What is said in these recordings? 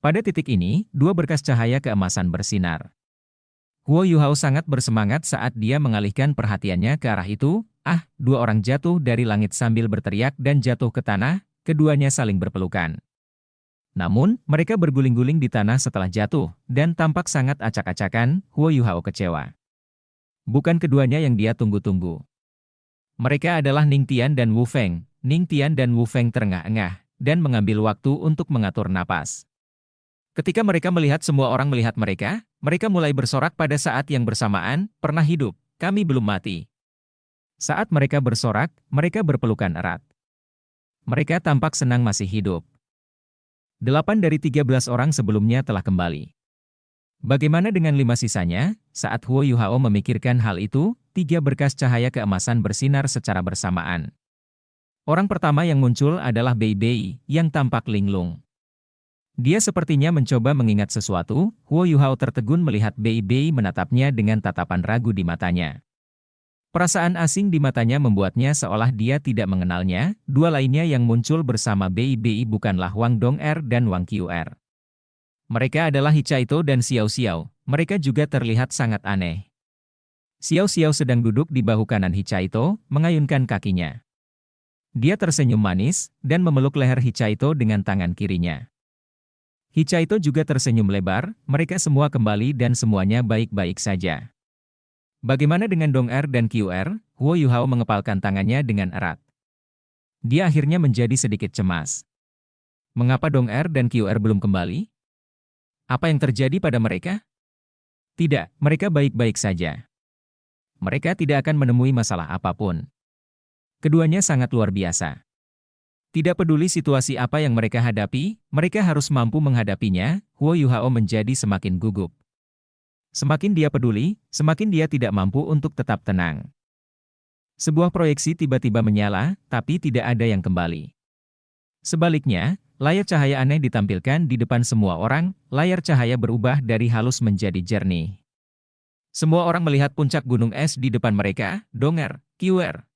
Pada titik ini, dua berkas cahaya keemasan bersinar. Huo Yuhao sangat bersemangat saat dia mengalihkan perhatiannya ke arah itu. Dua orang jatuh dari langit sambil berteriak dan jatuh ke tanah, keduanya saling berpelukan. Namun, mereka berguling-guling di tanah setelah jatuh, dan tampak sangat acak-acakan. Huo Yuhao kecewa. Bukan keduanya yang dia tunggu-tunggu. Mereka adalah Ning Tian dan Wu Feng. Ning Tian dan Wu Feng terengah-engah, dan mengambil waktu untuk mengatur napas. Ketika mereka melihat semua orang melihat mereka, mereka mulai bersorak pada saat yang bersamaan, pernah hidup, kami belum mati. Saat mereka bersorak, mereka berpelukan erat. Mereka tampak senang masih hidup. 8 dari 13 orang sebelumnya telah kembali. Bagaimana dengan 5 sisanya? Saat Huo Yuhao memikirkan hal itu, 3 berkas cahaya keemasan bersinar secara bersamaan. Orang pertama yang muncul adalah Bei Bei, yang tampak linglung. Dia sepertinya mencoba mengingat sesuatu. Huo Yuhao tertegun melihat Bei Bei menatapnya dengan tatapan ragu di matanya. Perasaan asing di matanya membuatnya seolah dia tidak mengenalnya. Dua lainnya yang muncul bersama Bei Bei bukanlah Wang Dong'er dan Wang Qiu'er. Mereka adalah Hicaito dan Xiao Xiao. Mereka juga terlihat sangat aneh. Xiao Xiao sedang duduk di bahu kanan Hicaito, mengayunkan kakinya. Dia tersenyum manis, dan memeluk leher Hicaito dengan tangan kirinya. Hicaito juga tersenyum lebar. Mereka semua kembali dan semuanya baik-baik saja. Bagaimana dengan Dong'er dan Qiu'er? Huo Yuhao mengepalkan tangannya dengan erat. Dia akhirnya menjadi sedikit cemas. Mengapa Dong'er dan Qiu'er belum kembali? Apa yang terjadi pada mereka? Tidak, mereka baik-baik saja. Mereka tidak akan menemui masalah apapun. Keduanya sangat luar biasa. Tidak peduli situasi apa yang mereka hadapi, mereka harus mampu menghadapinya. Huo Yuhao menjadi semakin gugup. Semakin dia peduli, semakin dia tidak mampu untuk tetap tenang. Sebuah proyeksi tiba-tiba menyala, tapi tidak ada yang kembali. Sebaliknya, layar cahaya aneh ditampilkan di depan semua orang. Layar cahaya berubah dari halus menjadi jernih. Semua orang melihat puncak gunung es di depan mereka. Dong'er, Qiu'er.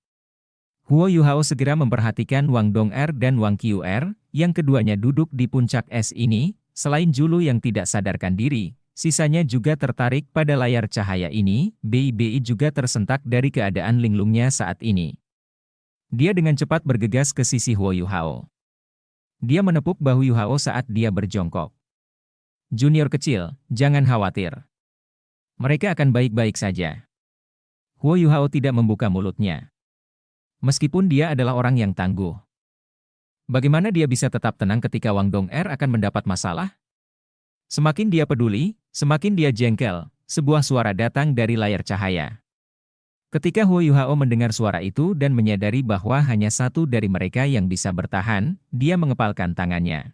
Huo Yuhao segera memperhatikan Wang Dong'er dan Wang Qiu'er, yang keduanya duduk di puncak es ini. Selain Julu yang tidak sadarkan diri, sisanya juga tertarik pada layar cahaya ini. Bei Bei juga tersentak dari keadaan linglungnya saat ini. Dia dengan cepat bergegas ke sisi Huo Yuhao. Dia menepuk bahu Yuhao saat dia berjongkok. Junior kecil, jangan khawatir. Mereka akan baik-baik saja. Huo Yuhao tidak membuka mulutnya. Meskipun dia adalah orang yang tangguh. Bagaimana dia bisa tetap tenang ketika Wang Dong'er akan mendapat masalah? Semakin dia peduli, semakin dia jengkel. Sebuah suara datang dari layar cahaya. Ketika Huo Yuhao mendengar suara itu dan menyadari bahwa hanya satu dari mereka yang bisa bertahan, dia mengepalkan tangannya.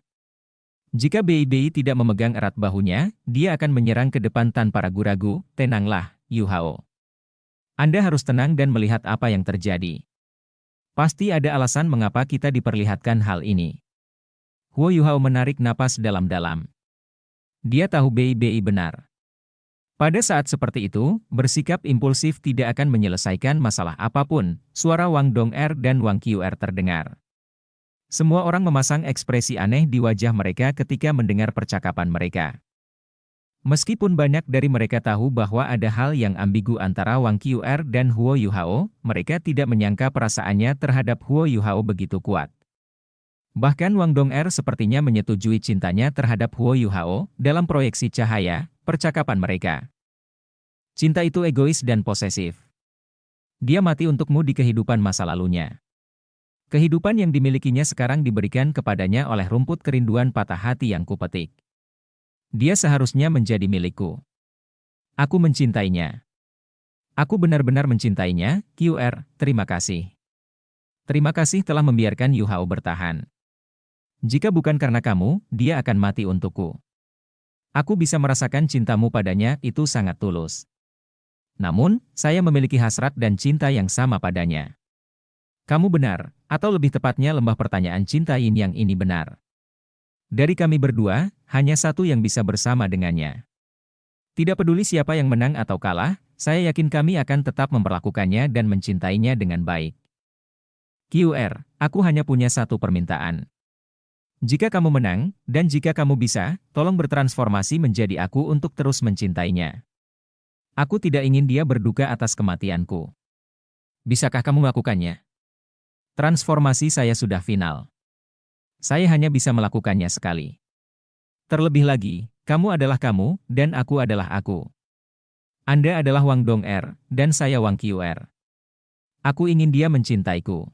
Jika Bei Bei tidak memegang erat bahunya, dia akan menyerang ke depan tanpa ragu-ragu. Tenanglah, Yuhao. Anda harus tenang dan melihat apa yang terjadi. Pasti ada alasan mengapa kita diperlihatkan hal ini. Huo Yuhao menarik napas dalam-dalam. Dia tahu Bei Bei benar. Pada saat seperti itu, bersikap impulsif tidak akan menyelesaikan masalah apapun. Suara Wang Dong'er dan Wang Qiu'er terdengar. Semua orang memasang ekspresi aneh di wajah mereka ketika mendengar percakapan mereka. Meskipun banyak dari mereka tahu bahwa ada hal yang ambigu antara Wang Qiu'er dan Huo Yuhao, mereka tidak menyangka perasaannya terhadap Huo Yuhao begitu kuat. Bahkan Wang Dong'er sepertinya menyetujui cintanya terhadap Huo Yuhao dalam proyeksi cahaya. Percakapan mereka. Cinta itu egois dan posesif. Dia mati untukmu di kehidupan masa lalunya. Kehidupan yang dimilikinya sekarang diberikan kepadanya oleh rumput kerinduan patah hati yang kupetik. Dia seharusnya menjadi milikku. Aku mencintainya. Aku benar-benar mencintainya. Qiu'er, terima kasih. Terima kasih telah membiarkan Yuhao bertahan. Jika bukan karena kamu, dia akan mati untukku. Aku bisa merasakan cintamu padanya, itu sangat tulus. Namun, saya memiliki hasrat dan cinta yang sama padanya. Kamu benar, atau lebih tepatnya lembah pertanyaan cinta yin yang ini benar. Dari kami berdua, hanya satu yang bisa bersama dengannya. Tidak peduli siapa yang menang atau kalah, saya yakin kami akan tetap memperlakukannya dan mencintainya dengan baik. Qiu'er, aku hanya punya satu permintaan. Jika kamu menang, dan jika kamu bisa, tolong bertransformasi menjadi aku untuk terus mencintainya. Aku tidak ingin dia berduka atas kematianku. Bisakah kamu melakukannya? Transformasi saya sudah final. Saya hanya bisa melakukannya sekali. Terlebih lagi, kamu adalah kamu, dan aku adalah aku. Anda adalah Wang Dong'er, dan saya Wang Qiu'er. Aku ingin dia mencintaiku.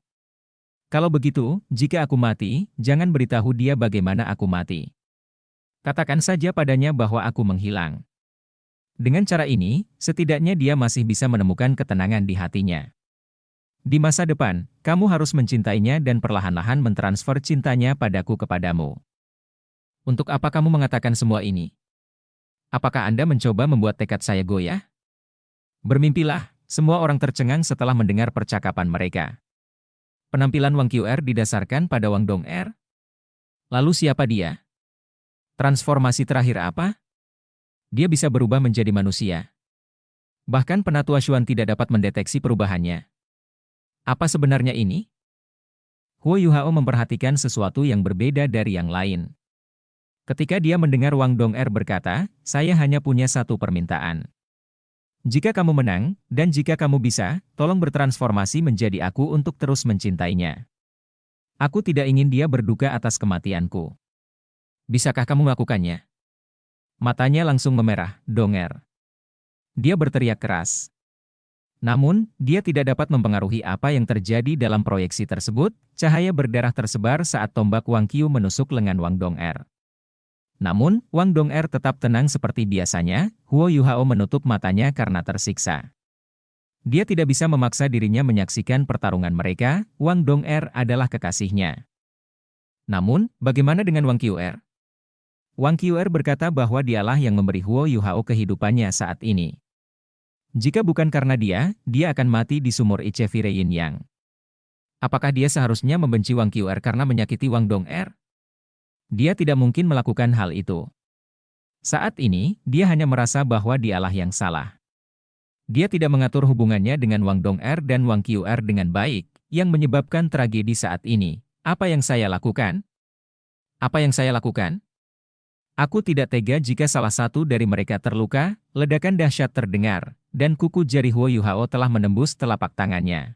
Kalau begitu, jika aku mati, jangan beritahu dia bagaimana aku mati. Katakan saja padanya bahwa aku menghilang. Dengan cara ini, setidaknya dia masih bisa menemukan ketenangan di hatinya. Di masa depan, kamu harus mencintainya dan perlahan-lahan mentransfer cintanya padaku kepadamu. Untuk apa kamu mengatakan semua ini? Apakah Anda mencoba membuat tekad saya goyah? Bermimpilah, semua orang tercengang setelah mendengar percakapan mereka. Penampilan Wang Qiu'er didasarkan pada Wang Dong'er? Lalu siapa dia? Transformasi terakhir apa? Dia bisa berubah menjadi manusia. Bahkan penatua Xuan tidak dapat mendeteksi perubahannya. Apa sebenarnya ini? Huo Yuhao memperhatikan sesuatu yang berbeda dari yang lain. Ketika dia mendengar Wang Dong'er berkata, saya hanya punya satu permintaan. Jika kamu menang, dan jika kamu bisa, tolong bertransformasi menjadi aku untuk terus mencintainya. Aku tidak ingin dia berduka atas kematianku. Bisakah kamu melakukannya? Matanya langsung memerah, Dong'er. Dia berteriak keras. Namun, dia tidak dapat mempengaruhi apa yang terjadi dalam proyeksi tersebut. Cahaya berdarah tersebar saat tombak Wang Qiu menusuk lengan Wang Dong'er. Namun, Wang Dong'er tetap tenang seperti biasanya. Huo Yuhao menutup matanya karena tersiksa. Dia tidak bisa memaksa dirinya menyaksikan pertarungan mereka. Wang Dong'er adalah kekasihnya. Namun, bagaimana dengan Wang Qiu'er? Wang Qiu'er berkata bahwa dialah yang memberi Huo Yuhao kehidupannya saat ini. Jika bukan karena dia akan mati di sumur Ichevi Yin Yang. Apakah dia seharusnya membenci Wang Qiu'er karena menyakiti Wang Dong'er? Dia tidak mungkin melakukan hal itu. Saat ini, dia hanya merasa bahwa dialah yang salah. Dia tidak mengatur hubungannya dengan Wang Dong'er dan Wang Qiu'er dengan baik, yang menyebabkan tragedi saat ini. Apa yang saya lakukan? Apa yang saya lakukan? Aku tidak tega jika salah satu dari mereka terluka. Ledakan dahsyat terdengar, dan kuku jari Huo Yuhao telah menembus telapak tangannya.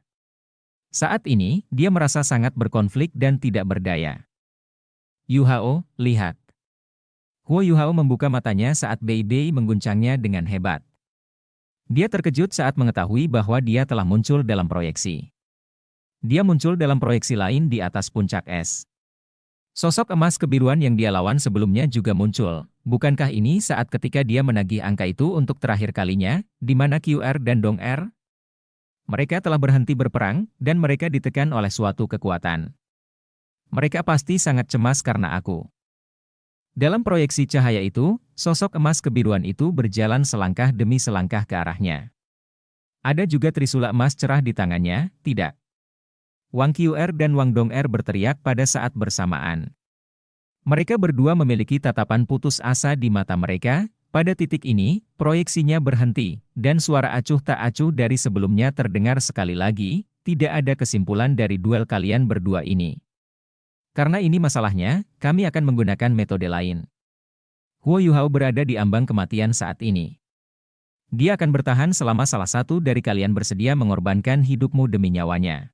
Saat ini, dia merasa sangat berkonflik dan tidak berdaya. Yuhao, lihat. Huo Yuhao membuka matanya saat Bei Bei mengguncangnya dengan hebat. Dia terkejut saat mengetahui bahwa dia telah muncul dalam proyeksi. Dia muncul dalam proyeksi lain di atas puncak es. Sosok emas kebiruan yang dia lawan sebelumnya juga muncul. Bukankah ini saat ketika dia menagih angka itu untuk terakhir kalinya, di mana Qiu'er dan Dong'er? Mereka telah berhenti berperang, dan mereka ditekan oleh suatu kekuatan. Mereka pasti sangat cemas karena aku. Dalam proyeksi cahaya itu, sosok emas kebiruan itu berjalan selangkah demi selangkah ke arahnya. Ada juga trisula emas cerah di tangannya, tidak. Wang Qiu'er dan Wang Dong'er berteriak pada saat bersamaan. Mereka berdua memiliki tatapan putus asa di mata mereka. Pada titik ini, proyeksinya berhenti, dan suara acuh tak acuh dari sebelumnya terdengar sekali lagi. Tidak ada kesimpulan dari duel kalian berdua ini. Karena ini masalahnya, kami akan menggunakan metode lain. Huo Yuhao berada di ambang kematian saat ini. Dia akan bertahan selama salah satu dari kalian bersedia mengorbankan hidupmu demi nyawanya.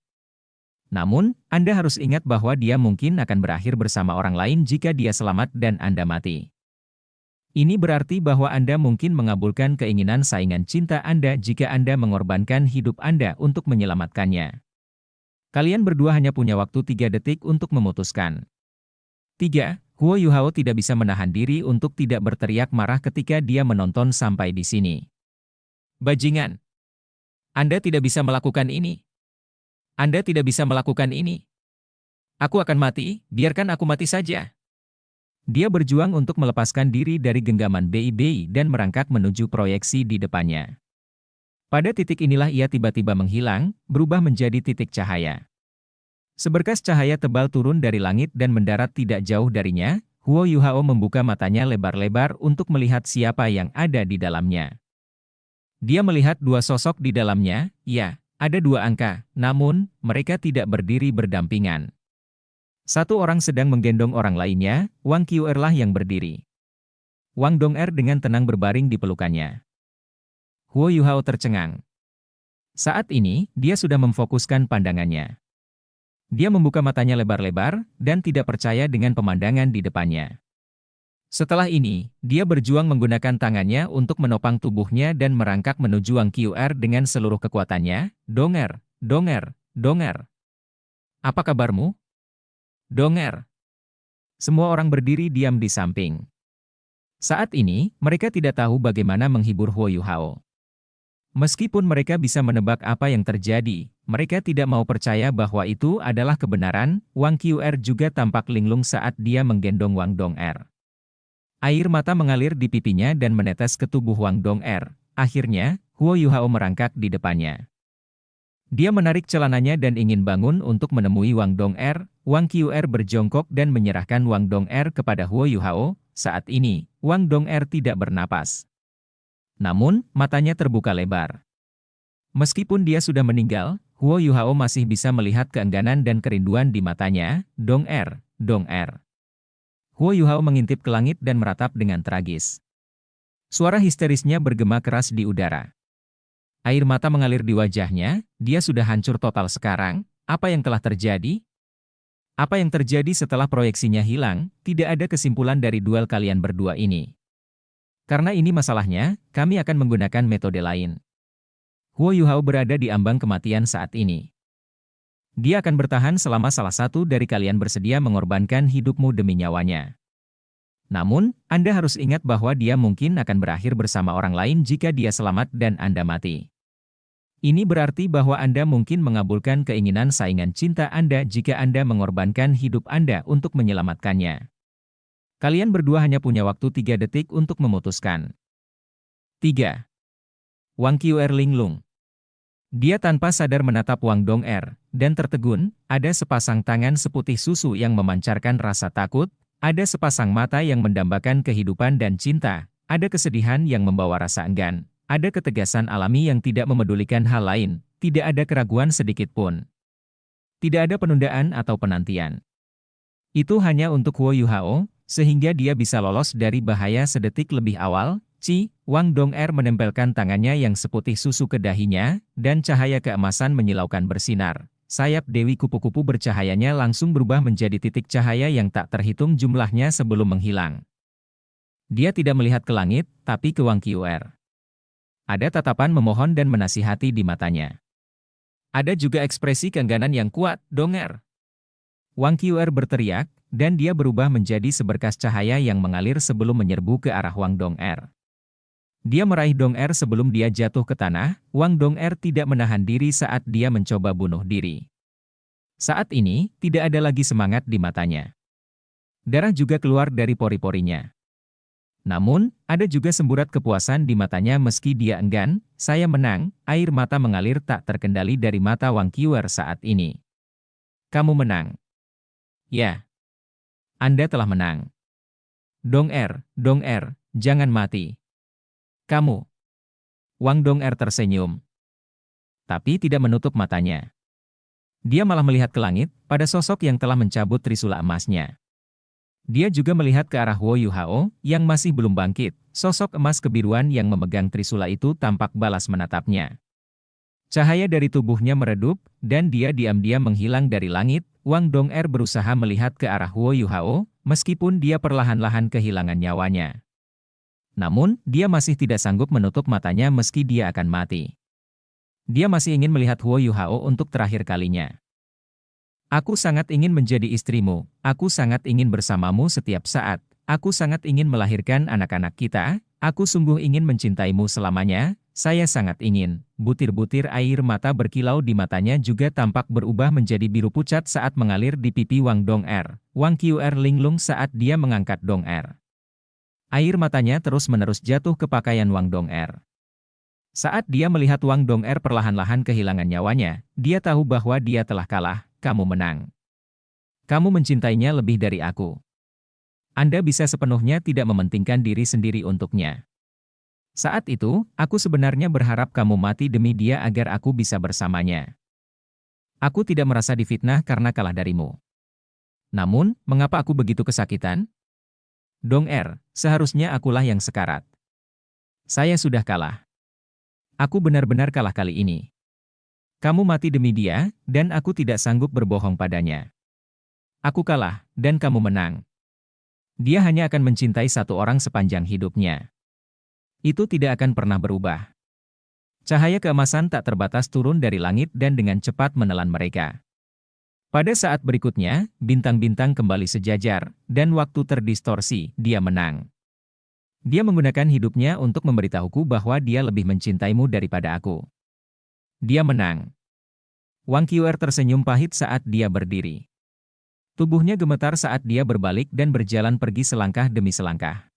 Namun, Anda harus ingat bahwa dia mungkin akan berakhir bersama orang lain jika dia selamat dan Anda mati. Ini berarti bahwa Anda mungkin mengabulkan keinginan saingan cinta Anda jika Anda mengorbankan hidup Anda untuk menyelamatkannya. Kalian berdua hanya punya waktu 3 detik untuk memutuskan. 3. Huo Yuhao tidak bisa menahan diri untuk tidak berteriak marah ketika dia menonton sampai di sini. Bajingan! Anda tidak bisa melakukan ini. Anda tidak bisa melakukan ini. Aku akan mati, biarkan aku mati saja. Dia berjuang untuk melepaskan diri dari genggaman Bei Bei dan merangkak menuju proyeksi di depannya. Pada titik inilah ia tiba-tiba menghilang, berubah menjadi titik cahaya. Seberkas cahaya tebal turun dari langit dan mendarat tidak jauh darinya. Huo Yuhao membuka matanya lebar-lebar untuk melihat siapa yang ada di dalamnya. Dia melihat 2 sosok di dalamnya, ya, ada 2 angka, namun, mereka tidak berdiri berdampingan. Satu orang sedang menggendong orang lainnya, Wang Qiu'er lah yang berdiri. Wang Dong'er dengan tenang berbaring di pelukannya. Huo Yuhao tercengang. Saat ini, dia sudah memfokuskan pandangannya. Dia membuka matanya lebar-lebar, dan tidak percaya dengan pemandangan di depannya. Setelah ini, dia berjuang menggunakan tangannya untuk menopang tubuhnya dan merangkak menuju Wang Qiu'er dengan seluruh kekuatannya. Dong'er, Dong'er, Dong'er. Apa kabarmu? Dong'er. Semua orang berdiri diam di samping. Saat ini, mereka tidak tahu bagaimana menghibur Huo Yuhao. Meskipun mereka bisa menebak apa yang terjadi, mereka tidak mau percaya bahwa itu adalah kebenaran. Wang Qiu'er juga tampak linglung saat dia menggendong Wang Dong'er. Air mata mengalir di pipinya dan menetes ke tubuh Wang Dong'er. Akhirnya, Huo Yuhao merangkak di depannya. Dia menarik celananya dan ingin bangun untuk menemui Wang Dong'er. Wang Qiu'er berjongkok dan menyerahkan Wang Dong'er kepada Huo Yuhao. Saat ini, Wang Dong'er tidak bernapas. Namun, matanya terbuka lebar. Meskipun dia sudah meninggal, Huo Yuhao masih bisa melihat keengganan dan kerinduan di matanya. Dong'er, Dong'er. Huo Yuhao mengintip ke langit dan meratap dengan tragis. Suara histerisnya bergema keras di udara. Air mata mengalir di wajahnya, dia sudah hancur total sekarang. Apa yang telah terjadi? Apa yang terjadi setelah proyeksinya hilang? Tidak ada kesimpulan dari duel kalian berdua ini. Karena ini masalahnya, kami akan menggunakan metode lain. Huo Yuhao berada di ambang kematian saat ini. Dia akan bertahan selama salah satu dari kalian bersedia mengorbankan hidupmu demi nyawanya. Namun, Anda harus ingat bahwa dia mungkin akan berakhir bersama orang lain jika dia selamat dan Anda mati. Ini berarti bahwa Anda mungkin mengabulkan keinginan saingan cinta Anda jika Anda mengorbankan hidup Anda untuk menyelamatkannya. Kalian berdua hanya punya waktu 3 detik untuk memutuskan. 3. Wang Qiu'er linglung. Dia tanpa sadar menatap Wang Dong'er, dan tertegun. Ada sepasang tangan seputih susu yang memancarkan rasa takut, ada sepasang mata yang mendambakan kehidupan dan cinta, ada kesedihan yang membawa rasa enggan, ada ketegasan alami yang tidak memedulikan hal lain, tidak ada keraguan sedikit pun. Tidak ada penundaan atau penantian. Itu hanya untuk Huo Yuhao, sehingga dia bisa lolos dari bahaya sedetik lebih awal. Wang Dong'er menempelkan tangannya yang seputih susu ke dahinya, dan cahaya keemasan menyilaukan bersinar. Sayap Dewi kupu-kupu bercahayanya langsung berubah menjadi titik cahaya yang tak terhitung jumlahnya sebelum menghilang. Dia tidak melihat ke langit, tapi ke Wang Qiu'er. Ada tatapan memohon dan menasihati di matanya. Ada juga ekspresi keengganan yang kuat. Dong'er. Wang Qiu'er berteriak, dan dia berubah menjadi seberkas cahaya yang mengalir sebelum menyerbu ke arah Wang Dong'er. Dia meraih Dong'er sebelum dia jatuh ke tanah. Wang Dong'er tidak menahan diri saat dia mencoba bunuh diri. Saat ini, tidak ada lagi semangat di matanya. Darah juga keluar dari pori-porinya. Namun, ada juga semburat kepuasan di matanya meski dia enggan. Saya menang, air mata mengalir tak terkendali dari mata Wang Qiu'er saat ini. Kamu menang. Ya. Anda telah menang. Dong'er, Dong'er, jangan mati. Kamu. Wang Dong'er tersenyum. Tapi tidak menutup matanya. Dia malah melihat ke langit, pada sosok yang telah mencabut trisula emasnya. Dia juga melihat ke arah Huo Yuhao, yang masih belum bangkit. Sosok emas kebiruan yang memegang trisula itu tampak balas menatapnya. Cahaya dari tubuhnya meredup, dan dia diam-diam menghilang dari langit. Wang Dong'er berusaha melihat ke arah Huo Yuhao, meskipun dia perlahan-lahan kehilangan nyawanya. Namun, dia masih tidak sanggup menutup matanya meski dia akan mati. Dia masih ingin melihat Huo Yuhao untuk terakhir kalinya. Aku sangat ingin menjadi istrimu, aku sangat ingin bersamamu setiap saat, aku sangat ingin melahirkan anak-anak kita, aku sungguh ingin mencintaimu selamanya, saya sangat ingin. Butir-butir air mata berkilau di matanya juga tampak berubah menjadi biru pucat saat mengalir di pipi Wang Dong'er. Wang Qiu'er linglung saat dia mengangkat Dong'er. Air matanya terus-menerus jatuh ke pakaian Wang Dong'er. Saat dia melihat Wang Dong'er perlahan-lahan kehilangan nyawanya, dia tahu bahwa dia telah kalah. Kamu menang. Kamu mencintainya lebih dari aku. Anda bisa sepenuhnya tidak mementingkan diri sendiri untuknya. Saat itu, aku sebenarnya berharap kamu mati demi dia agar aku bisa bersamanya. Aku tidak merasa difitnah karena kalah darimu. Namun, mengapa aku begitu kesakitan? Dong-er, seharusnya akulah yang sekarat. Saya sudah kalah. Aku benar-benar kalah kali ini. Kamu mati demi dia, dan aku tidak sanggup berbohong padanya. Aku kalah, dan kamu menang. Dia hanya akan mencintai satu orang sepanjang hidupnya. Itu tidak akan pernah berubah. Cahaya keemasan tak terbatas turun dari langit dan dengan cepat menelan mereka. Pada saat berikutnya, bintang-bintang kembali sejajar, dan waktu terdistorsi, dia menang. Dia menggunakan hidupnya untuk memberitahuku bahwa dia lebih mencintaimu daripada aku. Dia menang. Wang Qiuer tersenyum pahit saat dia berdiri. Tubuhnya gemetar saat dia berbalik dan berjalan pergi selangkah demi selangkah.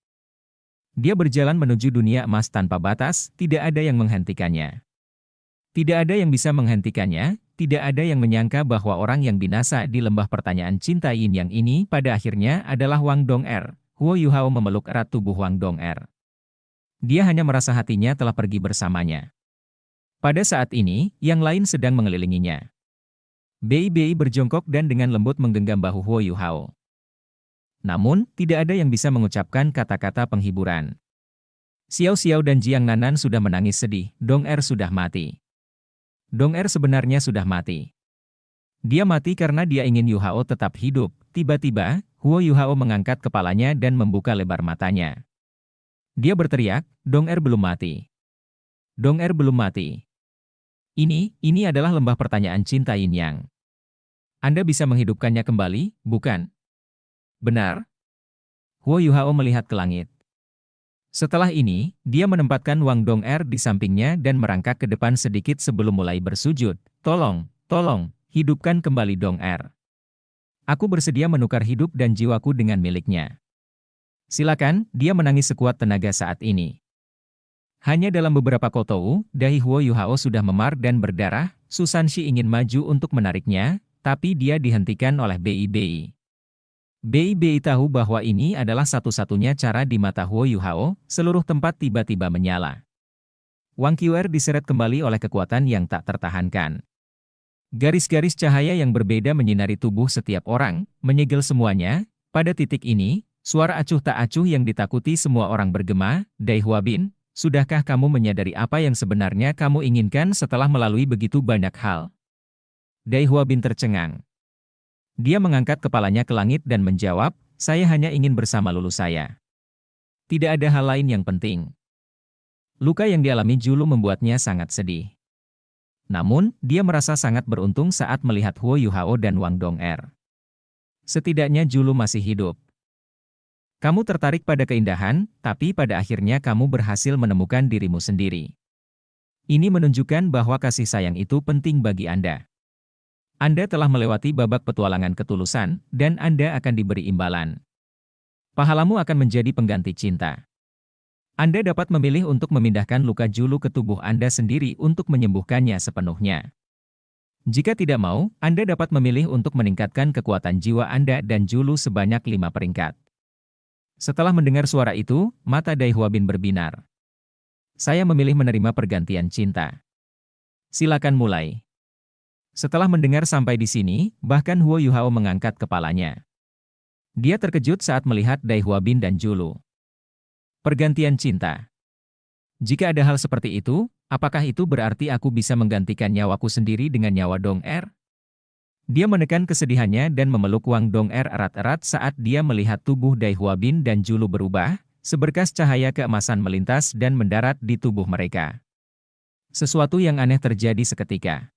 Dia berjalan menuju dunia emas tanpa batas, tidak ada yang menghentikannya. Tidak ada yang bisa menghentikannya, tidak ada yang menyangka bahwa orang yang binasa di lembah pertanyaan cinta Yin Yang ini pada akhirnya adalah Wang Dong-er. Huo Yuhao memeluk erat tubuh Wang Dong-er. Dia hanya merasa hatinya telah pergi bersamanya. Pada saat ini, yang lain sedang mengelilinginya. Bei berjongkok dan dengan lembut menggenggam bahu Huo Yuhao. Namun, tidak ada yang bisa mengucapkan kata-kata penghiburan. Xiao Xiao dan Jiang Nanan sudah menangis sedih, Dong-er sudah mati. Dong-er sebenarnya sudah mati. Dia mati karena dia ingin Yuhao tetap hidup. Tiba-tiba, Huo Yuhao mengangkat kepalanya dan membuka lebar matanya. Dia berteriak, Dong-er belum mati. Dong-er belum mati. Ini adalah lembah pertanyaan cinta Yin Yang. Anda bisa menghidupkannya kembali, bukan? Benar. Huo Yuhao melihat ke langit. Setelah ini, dia menempatkan Wang Dong-er di sampingnya dan merangkak ke depan sedikit sebelum mulai bersujud. Tolong, hidupkan kembali Dong-er. Aku bersedia menukar hidup dan jiwaku dengan miliknya. Silakan, dia menangis sekuat tenaga saat ini. Hanya dalam beberapa kotou, dahi Huo Yuhao sudah memar dan berdarah. Susanshi ingin maju untuk menariknya, tapi dia dihentikan oleh Bei. Bei tahu bahwa ini adalah satu-satunya cara di mata Huo Yuhao, seluruh tempat tiba-tiba menyala. Wang Qiuer diseret kembali oleh kekuatan yang tak tertahankan. Garis-garis cahaya yang berbeda menyinari tubuh setiap orang, menyegel semuanya. Pada titik ini, suara acuh tak acuh yang ditakuti semua orang bergema, Dai Huabin, sudahkah kamu menyadari apa yang sebenarnya kamu inginkan setelah melalui begitu banyak hal? Dai Huabin tercengang. Dia mengangkat kepalanya ke langit dan menjawab, saya hanya ingin bersama lulu saya. Tidak ada hal lain yang penting. Luka yang dialami Julu membuatnya sangat sedih. Namun, dia merasa sangat beruntung saat melihat Huo Yuhao dan Wang Dong-er. Setidaknya Julu masih hidup. Kamu tertarik pada keindahan, tapi pada akhirnya kamu berhasil menemukan dirimu sendiri. Ini menunjukkan bahwa kasih sayang itu penting bagi Anda. Anda telah melewati babak petualangan ketulusan, dan Anda akan diberi imbalan. Pahalamu akan menjadi pengganti cinta. Anda dapat memilih untuk memindahkan luka Julu ke tubuh Anda sendiri untuk menyembuhkannya sepenuhnya. Jika tidak mau, Anda dapat memilih untuk meningkatkan kekuatan jiwa Anda dan Julu sebanyak 5 peringkat. Setelah mendengar suara itu, mata Dai Huabin berbinar. Saya memilih menerima pergantian cinta. Silakan mulai. Setelah mendengar sampai di sini, bahkan Huo Yuhao mengangkat kepalanya. Dia terkejut saat melihat Dai Huabin dan Julu. Pergantian cinta. Jika ada hal seperti itu, apakah itu berarti aku bisa menggantikan nyawaku sendiri dengan nyawa Dong-er? Dia menekan kesedihannya dan memeluk Wang Dong-er erat-erat saat dia melihat tubuh Dai Huabin dan Julu berubah, seberkas cahaya keemasan melintas dan mendarat di tubuh mereka. Sesuatu yang aneh terjadi seketika.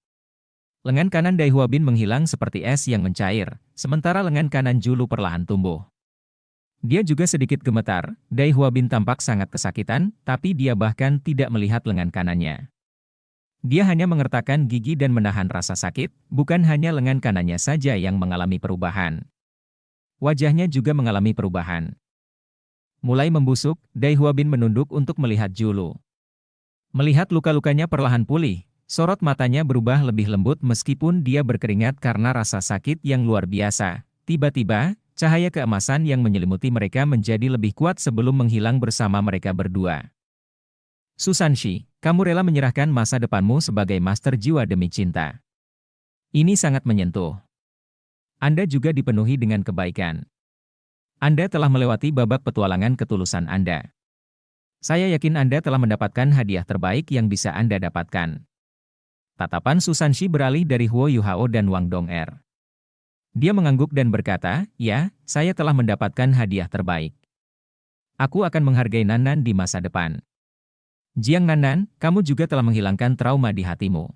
Lengan kanan Dai Huabin menghilang seperti es yang mencair, sementara lengan kanan Julu perlahan tumbuh. Dia juga sedikit gemetar, Dai Huabin tampak sangat kesakitan, tapi dia bahkan tidak melihat lengan kanannya. Dia hanya mengertakkan gigi dan menahan rasa sakit, bukan hanya lengan kanannya saja yang mengalami perubahan. Wajahnya juga mengalami perubahan. Mulai membusuk, Dai Huabin menunduk untuk melihat Julu. Melihat luka-lukanya perlahan pulih, sorot matanya berubah lebih lembut meskipun dia berkeringat karena rasa sakit yang luar biasa. Tiba-tiba, cahaya keemasan yang menyelimuti mereka menjadi lebih kuat sebelum menghilang bersama mereka berdua. Susanshi, kamu rela menyerahkan masa depanmu sebagai master jiwa demi cinta. Ini sangat menyentuh. Anda juga dipenuhi dengan kebaikan. Anda telah melewati babak petualangan ketulusan Anda. Saya yakin Anda telah mendapatkan hadiah terbaik yang bisa Anda dapatkan. Tatapan Susanshi beralih dari Huo Yuhao dan Wang Dong'er. Dia mengangguk dan berkata, ya, saya telah mendapatkan hadiah terbaik. Aku akan menghargai Nanan di masa depan. Jiang Nanan, kamu juga telah menghilangkan trauma di hatimu.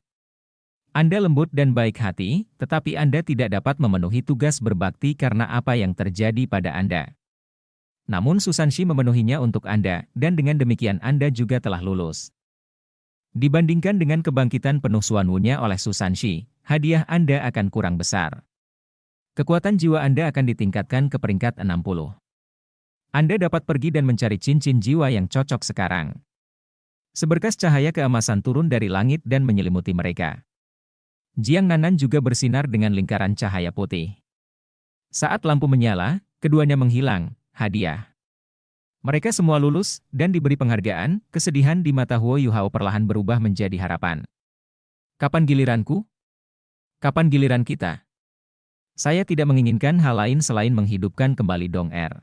Anda lembut dan baik hati, tetapi Anda tidak dapat memenuhi tugas berbakti karena apa yang terjadi pada Anda. Namun Susanshi memenuhinya untuk Anda, dan dengan demikian Anda juga telah lulus. Dibandingkan dengan kebangkitan penuh Xuanwu-nya oleh Susanshi, hadiah Anda akan kurang besar. Kekuatan jiwa Anda akan ditingkatkan ke peringkat 60. Anda dapat pergi dan mencari cincin jiwa yang cocok sekarang. Seberkas cahaya keemasan turun dari langit dan menyelimuti mereka. Jiang Nanan juga bersinar dengan lingkaran cahaya putih. Saat lampu menyala, keduanya menghilang, hadiah. Mereka semua lulus, dan diberi penghargaan. Kesedihan di mata Huo Yuhao perlahan berubah menjadi harapan. Kapan giliranku? Kapan giliran kita? Saya tidak menginginkan hal lain selain menghidupkan kembali Dong'er.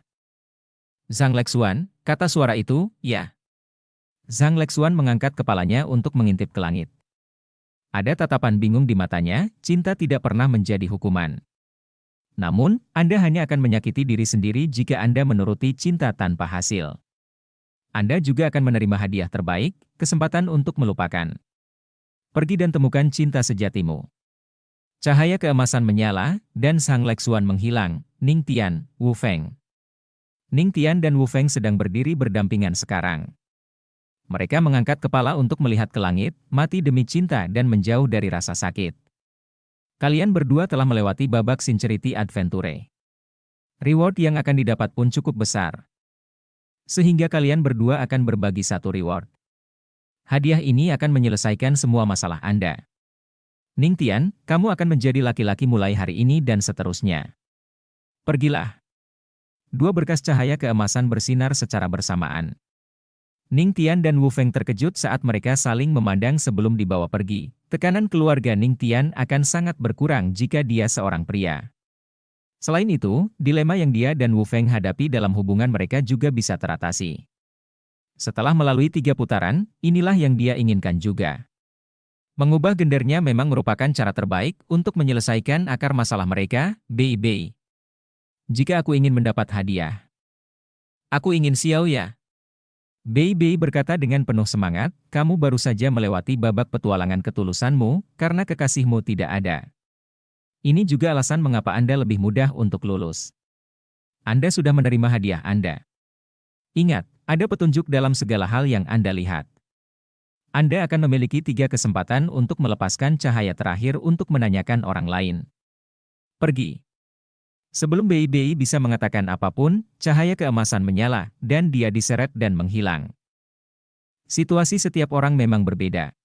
Zhang Lexuan, kata suara itu, ya. Zhang Lexuan mengangkat kepalanya untuk mengintip ke langit. Ada tatapan bingung di matanya, cinta tidak pernah menjadi hukuman. Namun, Anda hanya akan menyakiti diri sendiri jika Anda menuruti cinta tanpa hasil. Anda juga akan menerima hadiah terbaik, kesempatan untuk melupakan. Pergi dan temukan cinta sejatimu. Cahaya keemasan menyala, dan Zhang Lexuan menghilang. Ning Tian, Wu Feng. Ning Tian dan Wu Feng sedang berdiri berdampingan sekarang. Mereka mengangkat kepala untuk melihat ke langit, mati demi cinta dan menjauh dari rasa sakit. Kalian berdua telah melewati babak Sincerity Adventure. Reward yang akan didapat pun cukup besar. Sehingga kalian berdua akan berbagi satu reward. Hadiah ini akan menyelesaikan semua masalah Anda. Ning Tian, kamu akan menjadi laki-laki mulai hari ini dan seterusnya. Pergilah. Dua berkas cahaya keemasan bersinar secara bersamaan. Ning Tian dan Wu Feng terkejut saat mereka saling memandang sebelum dibawa pergi. Tekanan keluarga Ning Tian akan sangat berkurang jika dia seorang pria. Selain itu, dilema yang dia dan Wu Feng hadapi dalam hubungan mereka juga bisa teratasi. Setelah melalui 3 putaran, inilah yang dia inginkan juga. Mengubah gendernya memang merupakan cara terbaik untuk menyelesaikan akar masalah mereka, Bei. Jika aku ingin mendapat hadiah, aku ingin Xiao Ya. Bei berkata dengan penuh semangat, kamu baru saja melewati babak petualangan ketulusanmu, karena kekasihmu tidak ada. Ini juga alasan mengapa Anda lebih mudah untuk lulus. Anda sudah menerima hadiah Anda. Ingat, ada petunjuk dalam segala hal yang Anda lihat. Anda akan memiliki 3 kesempatan untuk melepaskan cahaya terakhir untuk menanyakan orang lain. Pergi. Sebelum Bei bisa mengatakan apapun, cahaya keemasan menyala, dan dia diseret dan menghilang. Situasi setiap orang memang berbeda.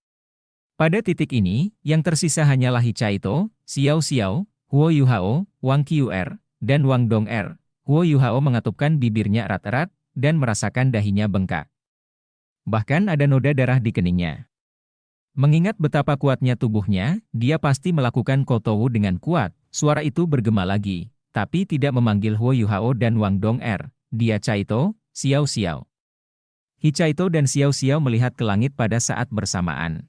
Pada titik ini, yang tersisa hanyalah Hichaito, Xiao, Huo Yuhao, Wang Qiuer, dan Wang Dong'er. Huo Yuhao mengatupkan bibirnya erat-erat, dan merasakan dahinya bengkak. Bahkan ada noda darah di keningnya. Mengingat betapa kuatnya tubuhnya, dia pasti melakukan Kotowu dengan kuat. Suara itu bergema lagi, tapi tidak memanggil Huo Yuhao dan Wang Dong'er. Dia Chaito, Xiao. Hichaito dan Xiao melihat ke langit pada saat bersamaan.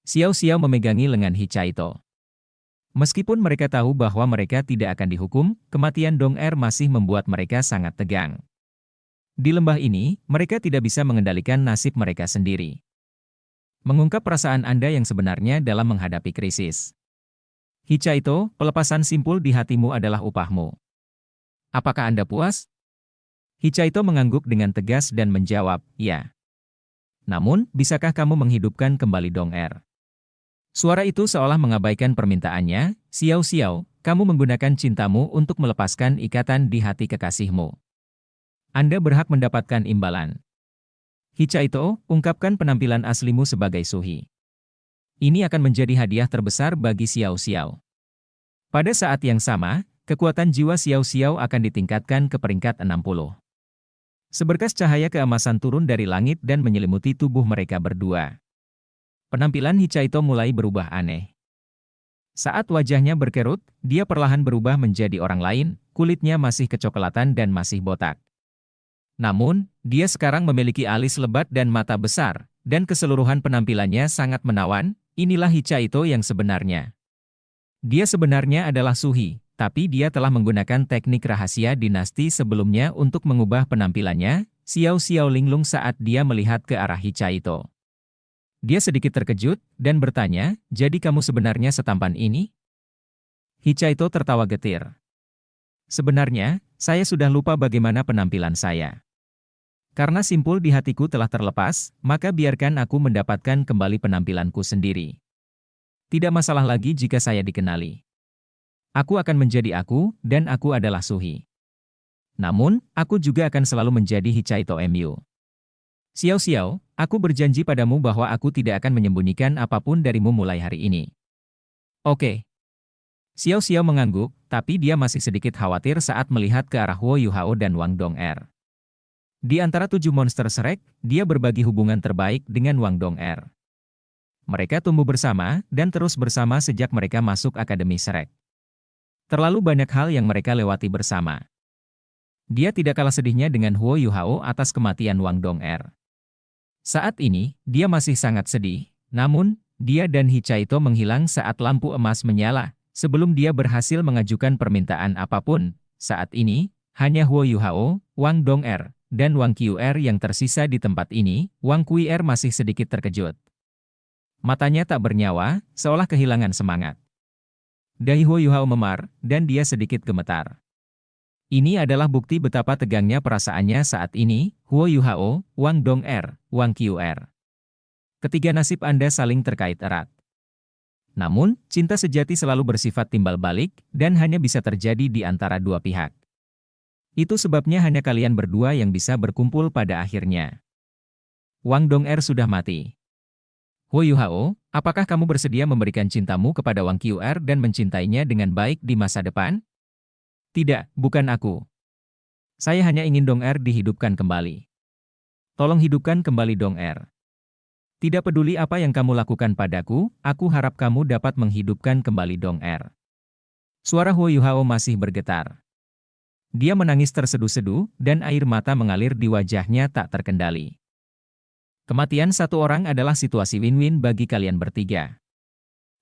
Xiao memegangi lengan Hichaito. Meskipun mereka tahu bahwa mereka tidak akan dihukum, kematian Dong'er masih membuat mereka sangat tegang. Di lembah ini, mereka tidak bisa mengendalikan nasib mereka sendiri. Mengungkap perasaan Anda yang sebenarnya dalam menghadapi krisis. Hichaito, pelepasan simpul di hatimu adalah upahmu. Apakah Anda puas? Hichaito mengangguk dengan tegas dan menjawab, ya. Namun, bisakah kamu menghidupkan kembali Dong'er? Suara itu seolah mengabaikan permintaannya, Xiao, kamu menggunakan cintamu untuk melepaskan ikatan di hati kekasihmu. Anda berhak mendapatkan imbalan. Hichaito, ungkapkan penampilan aslimu sebagai Suhi. Ini akan menjadi hadiah terbesar bagi Xiao. Pada saat yang sama, kekuatan jiwa Xiao akan ditingkatkan ke peringkat 60. Seberkas cahaya keemasan turun dari langit dan menyelimuti tubuh mereka berdua. Penampilan Hichaito mulai berubah aneh. Saat wajahnya berkerut, dia perlahan berubah menjadi orang lain, kulitnya masih kecoklatan dan masih botak. Namun, dia sekarang memiliki alis lebat dan mata besar, dan keseluruhan penampilannya sangat menawan. Inilah Hichaito yang sebenarnya. Dia sebenarnya adalah Suhi, tapi dia telah menggunakan teknik rahasia dinasti sebelumnya untuk mengubah penampilannya. Xiao Xiao linglung saat dia melihat ke arah Hichaito. Dia sedikit terkejut, dan bertanya, jadi kamu sebenarnya setampan ini? Hichaito tertawa getir. Sebenarnya, saya sudah lupa bagaimana penampilan saya. Karena simpul di hatiku telah terlepas, maka biarkan aku mendapatkan kembali penampilanku sendiri. Tidak masalah lagi jika saya dikenali. Aku akan menjadi aku, dan aku adalah Suhi. Namun, aku juga akan selalu menjadi Hichaito Mu. Xiao Xiao, aku berjanji padamu bahwa aku tidak akan menyembunyikan apapun darimu mulai hari ini. Oke. Xiao Xiao mengangguk, tapi dia masih sedikit khawatir saat melihat ke arah Huo Yuhao dan Wang Dong'er. Di antara 7 monster Shrek, dia berbagi hubungan terbaik dengan Wang Dong'er. Mereka tumbuh bersama, dan terus bersama sejak mereka masuk Akademi Shrek. Terlalu banyak hal yang mereka lewati bersama. Dia tidak kalah sedihnya dengan Huo Yuhao atas kematian Wang Dong'er. Saat ini, dia masih sangat sedih, namun, dia dan Hichaito menghilang saat lampu emas menyala, sebelum dia berhasil mengajukan permintaan apapun. Saat ini, hanya Huo Yuhao, Wang Dong'er, dan Wang Qiu'er yang tersisa di tempat ini. Wang Qiu'er masih sedikit terkejut. Matanya tak bernyawa, seolah kehilangan semangat. Dahi Huo Yuhao memar, dan dia sedikit gemetar. Ini adalah bukti betapa tegangnya perasaannya saat ini. Huo Yuhao, Wang Dong'er, Wang Qiu'er. Ketiga nasib Anda saling terkait erat. Namun, cinta sejati selalu bersifat timbal balik, dan hanya bisa terjadi di antara dua pihak. Itu sebabnya hanya kalian berdua yang bisa berkumpul pada akhirnya. Wang Dong'er sudah mati. Huo Yuhao, apakah kamu bersedia memberikan cintamu kepada Wang Qiu'er dan mencintainya dengan baik di masa depan? Tidak, bukan aku. Saya hanya ingin Dong'er dihidupkan kembali. Tolong hidupkan kembali Dong'er. Tidak peduli apa yang kamu lakukan padaku, aku harap kamu dapat menghidupkan kembali Dong'er. Suara Huo Yuhao masih bergetar. Dia menangis terseduh-seduh, dan air mata mengalir di wajahnya tak terkendali. Kematian satu orang adalah situasi win-win bagi kalian bertiga.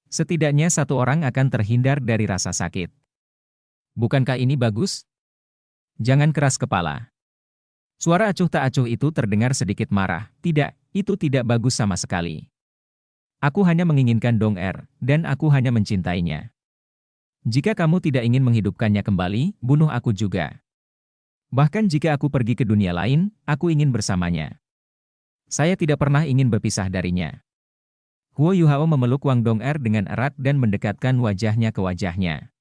Setidaknya satu orang akan terhindar dari rasa sakit. Bukankah ini bagus? Jangan keras kepala. Suara acuh tak acuh itu terdengar sedikit marah. Tidak, itu tidak bagus sama sekali. Aku hanya menginginkan Dong'er, dan aku hanya mencintainya. Jika kamu tidak ingin menghidupkannya kembali, bunuh aku juga. Bahkan jika aku pergi ke dunia lain, aku ingin bersamanya. Saya tidak pernah ingin berpisah darinya. Huo Yuhao memeluk Wang Dong'er dengan erat dan mendekatkan wajahnya ke wajahnya.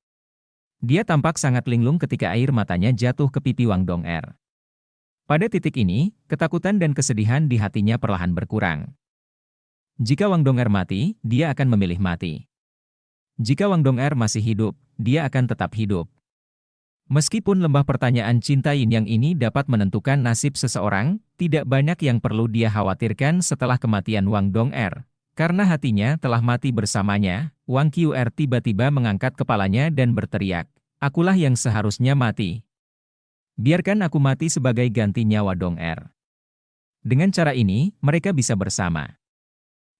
Dia tampak sangat linglung ketika air matanya jatuh ke pipi Wang Dong'er. Pada titik ini, ketakutan dan kesedihan di hatinya perlahan berkurang. Jika Wang Dong'er mati, dia akan memilih mati. Jika Wang Dong'er masih hidup, dia akan tetap hidup. Meskipun lembah pertanyaan cinta yin yang ini dapat menentukan nasib seseorang, tidak banyak yang perlu dia khawatirkan setelah kematian Wang Dong'er. Karena hatinya telah mati bersamanya, Wang Qiu'er tiba-tiba mengangkat kepalanya dan berteriak, "Akulah yang seharusnya mati. Biarkan aku mati sebagai ganti nyawa Dong'er. Dengan cara ini, mereka bisa bersama.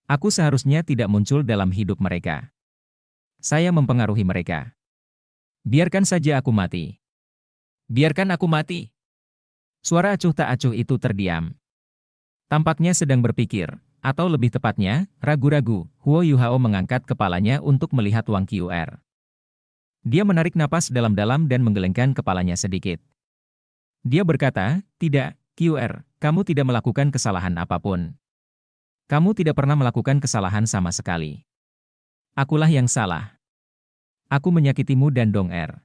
Aku seharusnya tidak muncul dalam hidup mereka. Saya mempengaruhi mereka. Biarkan saja aku mati. Biarkan aku mati." Suara acuh tak acuh itu terdiam. Tampaknya sedang berpikir, atau lebih tepatnya, ragu-ragu. Huo Yuhao mengangkat kepalanya untuk melihat Wang Qiu'er. Dia menarik napas dalam-dalam dan menggelengkan kepalanya sedikit. Dia berkata, "Tidak, Qiu'er, kamu tidak melakukan kesalahan apapun. Kamu tidak pernah melakukan kesalahan sama sekali. Akulah yang salah. Aku menyakitimu dan Dong'er.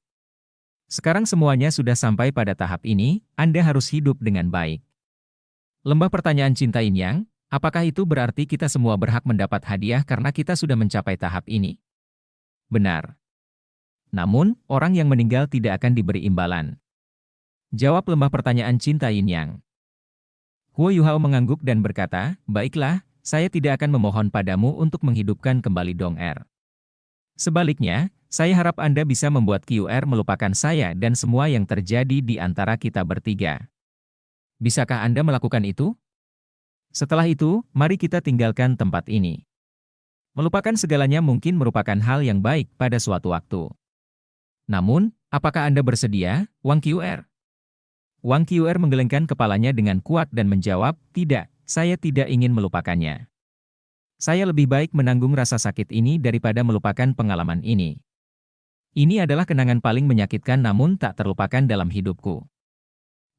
Sekarang semuanya sudah sampai pada tahap ini, Anda harus hidup dengan baik." Lembah pertanyaan cinta Yin Yang, apakah itu berarti kita semua berhak mendapat hadiah karena kita sudah mencapai tahap ini? Benar. Namun, orang yang meninggal tidak akan diberi imbalan. Jawab lembah pertanyaan cinta Yin Yang. Huo Yuhao mengangguk dan berkata, "Baiklah, saya tidak akan memohon padamu untuk menghidupkan kembali Dong'er. Sebaliknya, saya harap Anda bisa membuat QR melupakan saya dan semua yang terjadi di antara kita bertiga. Bisakah Anda melakukan itu? Setelah itu, mari kita tinggalkan tempat ini. Melupakan segalanya mungkin merupakan hal yang baik pada suatu waktu. Namun, apakah Anda bersedia, Wang QR? Wang QR menggelengkan kepalanya dengan kuat dan menjawab, tidak, saya tidak ingin melupakannya. Saya lebih baik menanggung rasa sakit ini daripada melupakan pengalaman ini. Ini adalah kenangan paling menyakitkan namun tak terlupakan dalam hidupku.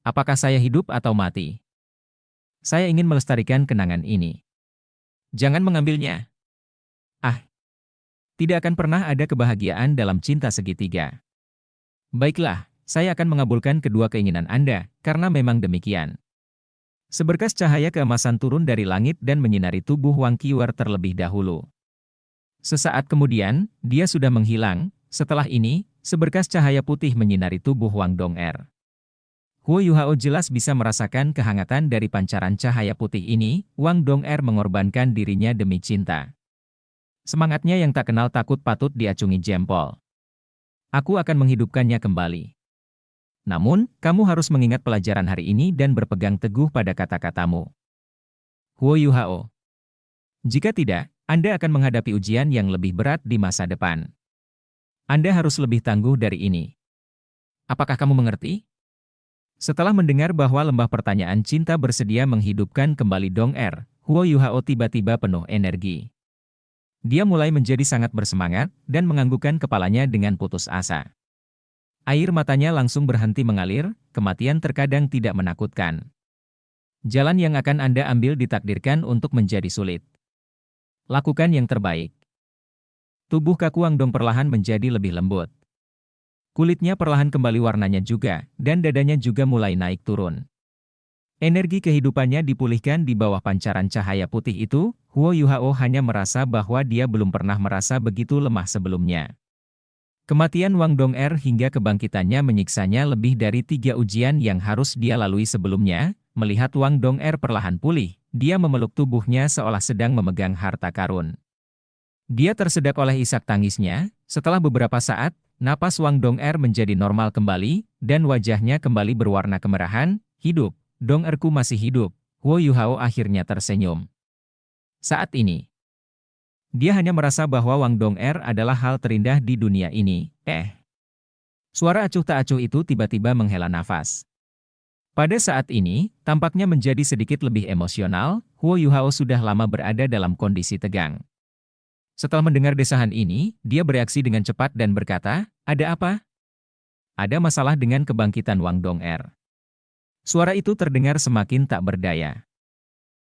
Apakah saya hidup atau mati? Saya ingin melestarikan kenangan ini. Jangan mengambilnya. Ah, tidak akan pernah ada kebahagiaan dalam cinta segitiga. Baiklah, saya akan mengabulkan kedua keinginan Anda, karena memang demikian. Seberkas cahaya keemasan turun dari langit dan menyinari tubuh Wang QR terlebih dahulu. Sesaat kemudian, dia sudah menghilang. Setelah ini, seberkas cahaya putih menyinari tubuh Wang Dong'er. Huo Yuhao jelas bisa merasakan kehangatan dari pancaran cahaya putih ini. Wang Dong'er mengorbankan dirinya demi cinta. Semangatnya yang tak kenal takut patut diacungi jempol. Aku akan menghidupkannya kembali. Namun, kamu harus mengingat pelajaran hari ini dan berpegang teguh pada kata-katamu. Huo Yuhao. Jika tidak, Anda akan menghadapi ujian yang lebih berat di masa depan. Anda harus lebih tangguh dari ini. Apakah kamu mengerti? Setelah mendengar bahwa lembah pertanyaan cinta bersedia menghidupkan kembali Dong'er, Huo Yuhao tiba-tiba penuh energi. Dia mulai menjadi sangat bersemangat dan menganggukkan kepalanya dengan putus asa. Air matanya langsung berhenti mengalir, kematian terkadang tidak menakutkan. Jalan yang akan Anda ambil ditakdirkan untuk menjadi sulit. Lakukan yang terbaik. Tubuh kaku Wang Dong perlahan menjadi lebih lembut. Kulitnya perlahan kembali warnanya juga, dan dadanya juga mulai naik turun. Energi kehidupannya dipulihkan di bawah pancaran cahaya putih itu. Huo Yuhao hanya merasa bahwa dia belum pernah merasa begitu lemah sebelumnya. Kematian Wang Dong'er hingga kebangkitannya menyiksanya lebih dari 3 ujian yang harus dia lalui sebelumnya. Melihat Wang Dong'er perlahan pulih, dia memeluk tubuhnya seolah sedang memegang harta karun. Dia tersedak oleh isak tangisnya. Setelah beberapa saat, napas Wang Dong'er menjadi normal kembali, dan wajahnya kembali berwarna kemerahan. Hidup, Dong'erku masih hidup. Huo Yuhao akhirnya tersenyum. Saat ini, dia hanya merasa bahwa Wang Dong'er adalah hal terindah di dunia ini. Suara acuh tak acuh itu tiba-tiba menghela nafas. Pada saat ini, tampaknya menjadi sedikit lebih emosional. Huo Yuhao sudah lama berada dalam kondisi tegang. Setelah mendengar desahan ini, dia bereaksi dengan cepat dan berkata, "Ada apa?" "Ada masalah dengan kebangkitan Wang Dong'er." Suara itu terdengar semakin tak berdaya.